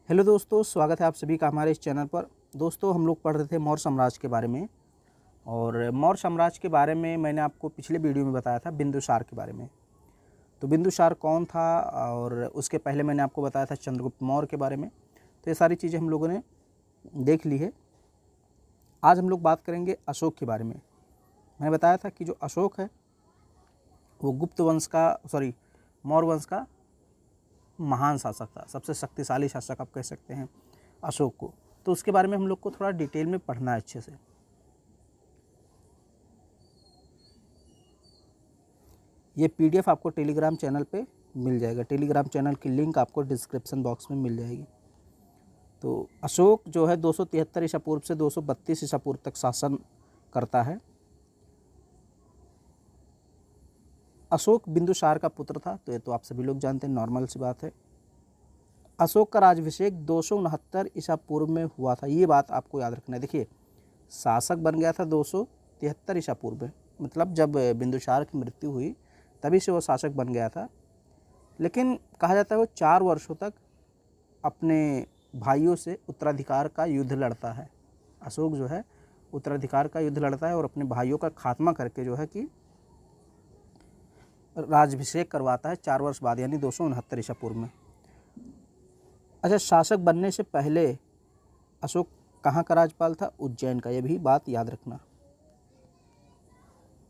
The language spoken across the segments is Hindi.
हेलो दोस्तों, स्वागत है आप सभी का हमारे इस चैनल पर। दोस्तों, हम लोग पढ़ रहे थे मौर्य साम्राज्य के बारे में। और मौर्य साम्राज्य के बारे में मैंने आपको पिछले वीडियो में बताया था बिंदुसार के बारे में। तो बिंदुसार कौन था, और उसके पहले मैंने आपको बताया था चंद्रगुप्त मौर्य के बारे में। तो ये सारी चीज़ें हम लोगों ने देख ली है। आज हम लोग बात करेंगे अशोक के बारे में। मैंने बताया था कि जो अशोक है वो गुप्त वंश का मौर्य वंश का महान शासक था, सबसे शक्तिशाली शासक आप कह सकते हैं अशोक को। तो उसके बारे में हम लोग को थोड़ा डिटेल में पढ़ना है अच्छे से। ये पीडीएफ आपको टेलीग्राम चैनल पे मिल जाएगा। टेलीग्राम चैनल की लिंक आपको डिस्क्रिप्शन बॉक्स में मिल जाएगी। तो अशोक जो है 273 ईसा पूर्व से 232 ईसा पूर्व तक शासन करता है। अशोक बिंदुसार का पुत्र था, तो ये तो आप सभी लोग जानते हैं, नॉर्मल सी बात है। अशोक का राज्याभिषेक 269 ईसा पूर्व में हुआ था, ये बात आपको याद रखना है। देखिए, शासक बन गया था 273 ईसा पूर्व में, मतलब जब बिंदुसार की मृत्यु हुई तभी से वो शासक बन गया था। लेकिन कहा जाता है वो 4 वर्षों तक अपने भाइयों से उत्तराधिकार का युद्ध लड़ता है। अशोक जो है उत्तराधिकार का युद्ध लड़ता है और अपने भाइयों का खात्मा करके जो है कि राज्याभिषेक करवाता है 4 वर्ष बाद, यानी 269 ईसा पूर्व में। अच्छा, शासक बनने से पहले अशोक कहाँ का राज्यपाल था? उज्जैन का। यह भी बात याद रखना।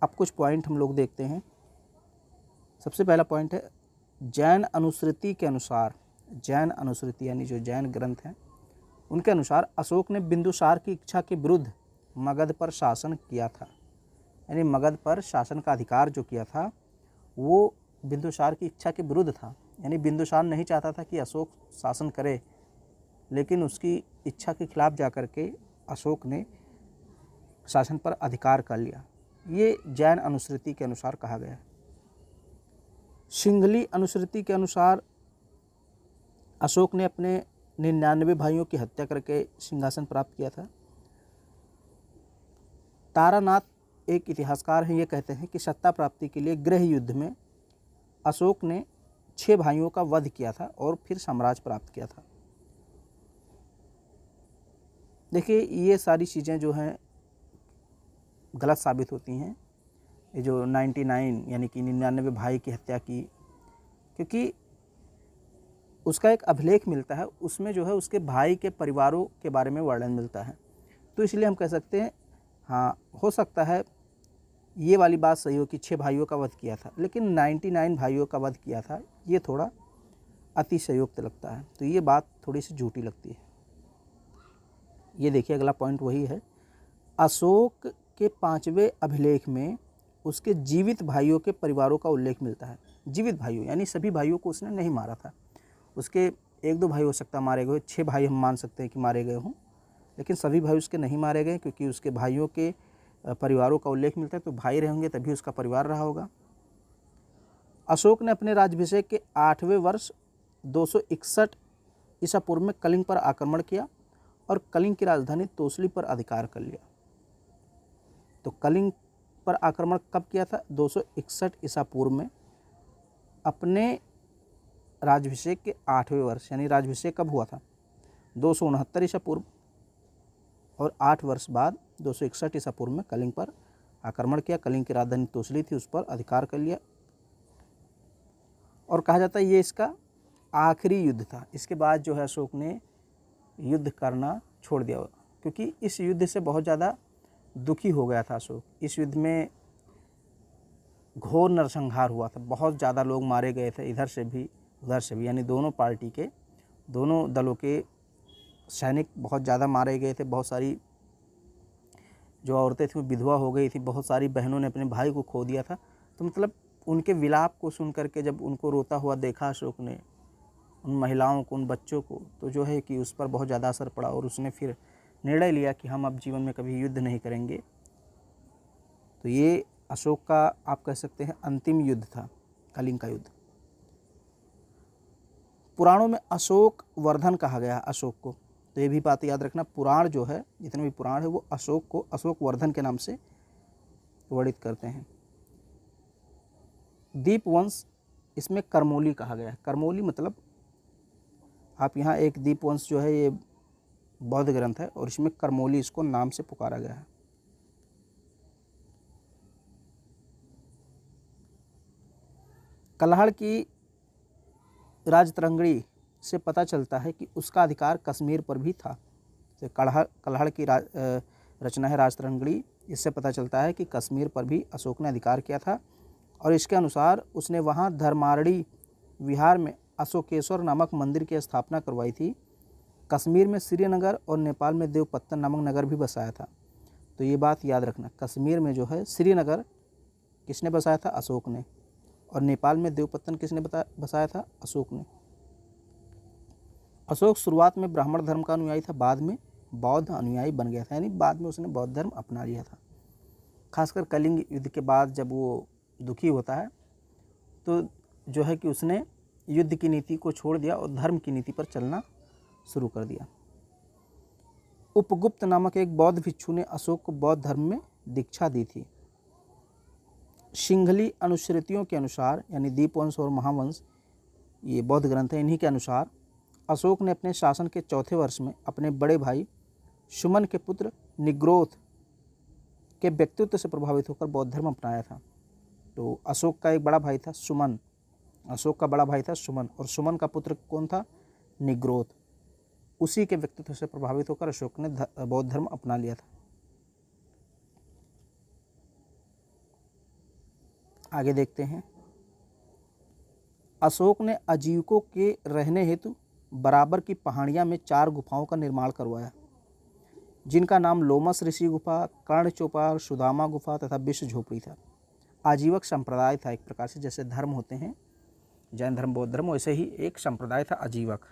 अब कुछ पॉइंट हम लोग देखते हैं। सबसे पहला पॉइंट है, जैन अनुश्रुति के अनुसार, जैन अनुश्रुति यानी जो जैन ग्रंथ हैं उनके अनुसार अशोक ने बिंदुसार की इच्छा के विरुद्ध मगध पर शासन किया था। यानी मगध पर शासन का अधिकार जो किया था वो बिंदुसार की इच्छा के विरुद्ध था। यानी बिंदुसार नहीं चाहता था कि अशोक शासन करे, लेकिन उसकी इच्छा के खिलाफ जाकर के अशोक ने शासन पर अधिकार कर लिया। ये जैन अनुश्रुति के अनुसार कहा गया है। सिंघली अनुश्रुति के अनुसार अशोक ने अपने 99 भाइयों की हत्या करके सिंहासन प्राप्त किया था। तारानाथ एक इतिहासकार हैं, ये कहते हैं कि सत्ता प्राप्ति के लिए गृह युद्ध में अशोक ने 6 भाइयों का वध किया था और फिर साम्राज्य प्राप्त किया था। देखिए, ये सारी चीज़ें जो हैं गलत साबित होती हैं। ये जो 99 यानी कि 99 भाई की हत्या की, क्योंकि उसका एक अभिलेख मिलता है, उसमें जो है उसके भाई के परिवारों के बारे में वर्णन मिलता है। तो इसलिए हम कह सकते हैं हाँ, हो सकता है ये वाली बात सही हो कि 6 भाइयों का वध किया था, लेकिन 99 भाइयों का वध किया था, ये थोड़ा अतिशयोक्त लगता है। तो ये बात थोड़ी सी झूठी लगती है। ये देखिए, अगला पॉइंट वही है। अशोक के 5वें अभिलेख में उसके जीवित भाइयों के परिवारों का उल्लेख मिलता है। जीवित भाइयों यानी सभी भाइयों को उसने नहीं मारा था। उसके 1-2 भाई हो सकता है मारे गए, 6 भाई हम मान सकते हैं कि मारे गए हों, लेकिन सभी भाई उसके नहीं मारे गए, क्योंकि उसके भाइयों के परिवारों का उल्लेख मिलता है। तो भाई रहे होंगे तभी उसका परिवार रहा होगा। अशोक ने अपने राज्याभिषेक के 8वें वर्ष 261 ईसा पूर्व में कलिंग पर आक्रमण किया और कलिंग की राजधानी तोसली पर अधिकार कर लिया। तो कलिंग पर आक्रमण कब किया था? 261 ईसा पूर्व में, अपने राज्याभिषेक के 8वें वर्ष। यानी राज्याभिषेक कब हुआ था? 269 ईसा पूर्व, और 8 वर्ष बाद 261 ईसा पूर्व में कलिंग पर आक्रमण किया। कलिंग की राजधानी तोसली थी, उस पर अधिकार कर लिया। और कहा जाता है ये इसका आखिरी युद्ध था। इसके बाद जो है अशोक ने युद्ध करना छोड़ दिया, क्योंकि इस युद्ध से बहुत ज़्यादा दुखी हो गया था अशोक। इस युद्ध में घोर नरसंहार हुआ था, बहुत ज़्यादा लोग मारे गए थे, इधर से भी उधर से भी, यानी दोनों पार्टी के, दोनों दलों के सैनिक बहुत ज़्यादा मारे गए थे। बहुत सारी जो औरतें थी वो विधवा हो गई थी, बहुत सारी बहनों ने अपने भाई को खो दिया था। तो मतलब उनके विलाप को सुन करके जब उनको रोता हुआ देखा अशोक ने, उन महिलाओं को, उन बच्चों को, तो जो है कि उस पर बहुत ज़्यादा असर पड़ा और उसने फिर निर्णय लिया कि हम अब जीवन में कभी युद्ध नहीं करेंगे। तो ये अशोक का आप कह सकते हैं अंतिम युद्ध था, कलिंग का युद्ध। पुराणों में अशोक वर्धन कहा गया अशोक को, तो ये भी बात याद रखना। पुराण जो है, जितने भी पुराण है वो अशोक को अशोक वर्धन के नाम से वर्णित करते हैं। दीपवंश, इसमें करमोली कहा गया है। करमोली मतलब आप यहाँ एक दीपवंश जो है ये बौद्ध ग्रंथ है और इसमें करमोली इसको नाम से पुकारा गया है। कल्हड़ की राजतरंगड़ी से पता चलता है कि उसका अधिकार कश्मीर पर भी था। तो कल्हड़ की रचना है राजतरंगड़ी, इससे पता चलता है कि कश्मीर पर भी अशोक ने अधिकार किया था और इसके अनुसार उसने वहाँ धर्मारणी विहार में अशोकेश्वर नामक मंदिर की स्थापना करवाई थी। कश्मीर में श्रीनगर और नेपाल में देवपत्तन नामक नगर भी बसाया था। तो ये बात याद रखना, कश्मीर में जो है श्रीनगर किसने बसाया था? अशोक ने। और नेपाल में देवपत्तन किसने बसाया था? अशोक ने। अशोक शुरुआत में ब्राह्मण धर्म का अनुयायी था, बाद में बौद्ध अनुयायी बन गया था, यानी बाद में उसने बौद्ध धर्म अपना लिया था। खासकर कलिंग युद्ध के बाद जब वो दुखी होता है तो जो है कि उसने युद्ध की नीति को छोड़ दिया और धर्म की नीति पर चलना शुरू कर दिया। उपगुप्त नामक एक बौद्ध भिक्षु ने अशोक को बौद्ध धर्म में दीक्षा दी थी। सिंघली अनुश्रुतियों के अनुसार, यानी दीपवंश और महावंश ये बौद्ध ग्रंथ है, इन्हीं के अनुसार अशोक ने अपने शासन के चौथे वर्ष में अपने बड़े भाई सुमन के पुत्र निग्रोध के व्यक्तित्व से प्रभावित होकर बौद्ध धर्म अपनाया था। तो अशोक का एक बड़ा भाई था सुमन, अशोक का बड़ा भाई था सुमन, और सुमन का पुत्र कौन था? निग्रोध। उसी के व्यक्तित्व से प्रभावित होकर अशोक ने बौद्ध धर्म अपना लिया था। आगे देखते हैं। अशोक ने आजीविकों के रहने हेतु बराबर की पहाड़ियाँ में 4 गुफाओं का निर्माण करवाया, जिनका नाम लोमस ऋषि गुफा, कर्ण चौपाल, सुदामा गुफा तथा विश्व झोपड़ी था। आजीवक संप्रदाय था एक प्रकार से, जैसे धर्म होते हैं जैन धर्म, बौद्ध धर्म, वैसे ही एक संप्रदाय था आजीवक।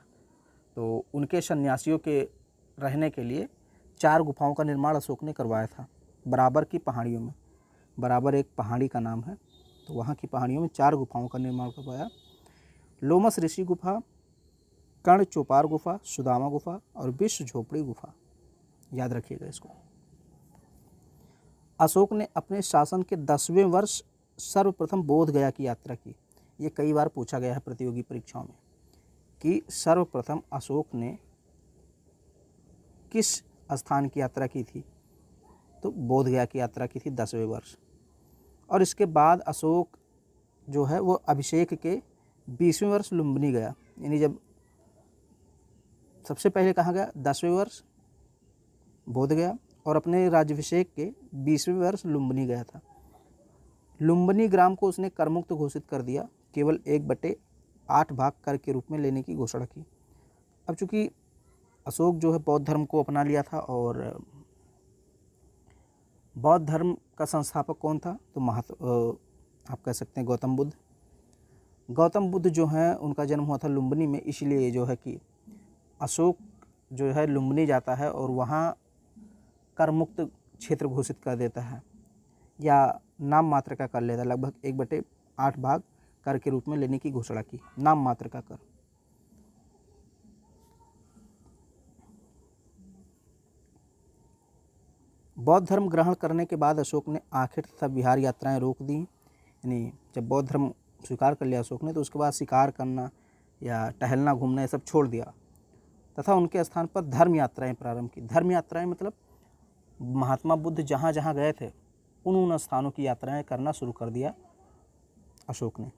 तो उनके सन्यासियों के रहने के लिए 4 गुफाओं का निर्माण अशोक ने करवाया था बराबर की पहाड़ियों में। बराबर एक पहाड़ी का नाम है, तो वहाँ की पहाड़ियों में 4 गुफाओं का निर्माण करवाया। लोमस ऋषि गुफा, कर्ण चौपार गुफा, सुदामा गुफा और विश्व झोपड़ी गुफा, याद रखिएगा इसको। अशोक ने अपने शासन के 10वें वर्ष सर्वप्रथम बोध गया की यात्रा की। ये कई बार पूछा गया है प्रतियोगी परीक्षाओं में कि सर्वप्रथम अशोक ने किस स्थान की यात्रा की थी? तो बोध गया की यात्रा की थी 10वें वर्ष। और इसके बाद अशोक जो है वो अभिषेक के 20वें वर्ष लुम्बिनी गया, यानी जब सबसे पहले कहाँ गया? 10वें वर्ष बोध गया, और अपने राज्याभिषेक के 20वें वर्ष लुम्बिनी गया था। लुम्बिनी ग्राम को उसने करमुक्त घोषित कर दिया, केवल 1/8 भाग कर के रूप में लेने की घोषणा की। अब चूँकि अशोक जो है बौद्ध धर्म को अपना लिया था, और बौद्ध धर्म का संस्थापक कौन था? तो आप कह सकते हैं गौतम बुद्ध। गौतम बुद्ध जो हैं उनका जन्म हुआ था लुम्बिनी में, इसलिए जो है कि अशोक जो है लुम्बिनी जाता है और वहाँ कर मुक्त क्षेत्र घोषित कर देता है, या नाम मात्र का कर लेता है। लगभग 1/8 भाग कर के रूप में लेने की घोषणा की, नाम मात्र का कर। बौद्ध धर्म ग्रहण करने के बाद अशोक ने आखिर तथा विहार यात्राएं रोक दी, यानी जब बौद्ध धर्म स्वीकार कर लिया अशोक ने, तो उसके बाद शिकार करना या टहलना घूमना ये सब छोड़ दिया, तथा उनके स्थान पर धर्म यात्राएं प्रारंभ की। धर्म यात्राएं मतलब महात्मा बुद्ध जहाँ जहाँ गए थे उन स्थानों की यात्राएं करना शुरू कर दिया अशोक ने।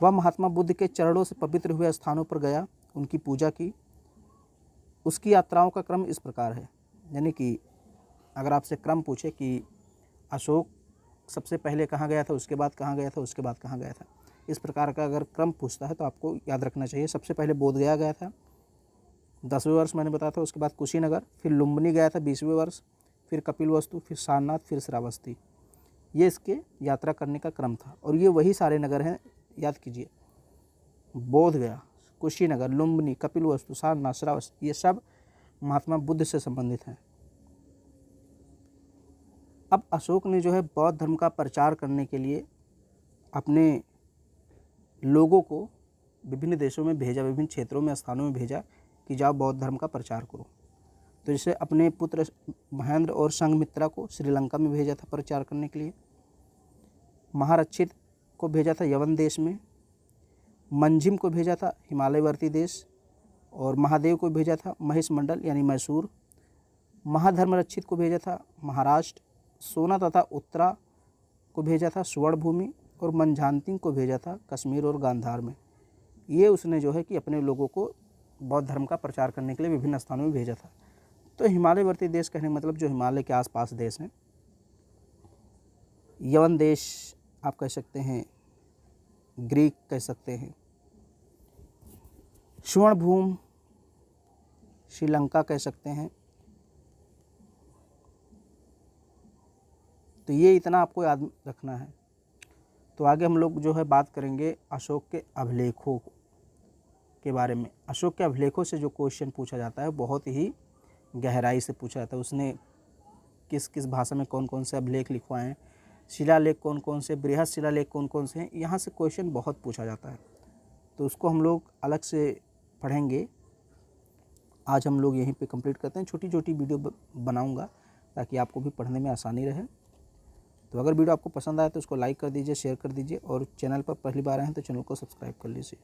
वह महात्मा बुद्ध के चरणों से पवित्र हुए स्थानों पर गया, उनकी पूजा की। उसकी यात्राओं का क्रम इस प्रकार है, यानी कि अगर आपसे क्रम पूछे कि अशोक सबसे पहले कहाँ गया था, उसके बाद कहाँ गया था, उसके बाद कहाँ गया था, इस प्रकार का अगर क्रम पूछता है तो आपको याद रखना चाहिए। सबसे पहले बोध गया था 10वें वर्ष मैंने बताया था, उसके बाद कुशीनगर, फिर लुम्बिनी गया था 20वें वर्ष, फिर कपिलवस्तु, फिर सारनाथ, फिर श्रावस्ती। ये इसके यात्रा करने का क्रम था, और ये वही सारे नगर हैं, याद कीजिए। बोध गया, कुशीनगर, लुम्बिनी, कपिलवस्तु, सारनाथ, श्रावस्ती, ये सब महात्मा बुद्ध से संबंधित हैं। अब अशोक ने जो है बौद्ध धर्म का प्रचार करने के लिए अपने लोगों को विभिन्न देशों में भेजा, विभिन्न क्षेत्रों में, स्थानों में भेजा कि जाओ बौद्ध धर्म का प्रचार करो। तो जैसे अपने पुत्र महेंद्र और संघमित्रा को श्रीलंका में भेजा था प्रचार करने के लिए, महारक्षित को भेजा था यवन देश में, मंजिम को भेजा था हिमालयवर्ती देश और महादेव को भेजा था महेश मंडल यानी मैसूर। महाधर्मरक्षित को भेजा था महाराष्ट्र। सोना तथा उत्तरा को भेजा था स्वर्णभूमि। और मंझांतिंग को भेजा था कश्मीर और गांधार में। ये उसने जो है कि अपने लोगों को बौद्ध धर्म का प्रचार करने के लिए विभिन्न स्थानों में भेजा था। तो हिमालयवर्ती देश कहने का मतलब जो हिमालय के आसपास देश हैं, यवन देश आप कह सकते हैं, ग्रीक कह सकते हैं, स्वर्णभूमि श्रीलंका कह सकते हैं। तो ये इतना आपको याद रखना है। तो आगे हम लोग जो है बात करेंगे अशोक के अभिलेखों के बारे में। अशोक के अभिलेखों से जो क्वेश्चन पूछा जाता है बहुत ही गहराई से पूछा जाता है। उसने किस किस भाषा में कौन कौन से अभिलेख लिखवाए हैं, शिलालेख कौन कौन से, बृहद शिलालेख कौन कौन से हैं, यहाँ से क्वेश्चन बहुत पूछा जाता है। तो उसको हम लोग अलग से पढ़ेंगे। आज हम लोग यहीं पे कंप्लीट करते हैं। छोटी छोटी वीडियो बनाऊंगा ताकि आपको भी पढ़ने में आसानी रहे। तो अगर वीडियो आपको पसंद आए तो उसको लाइक कर दीजिए, शेयर कर दीजिए और चैनल पर पहली बार आए हैं तो चैनल को सब्सक्राइब कर लीजिए।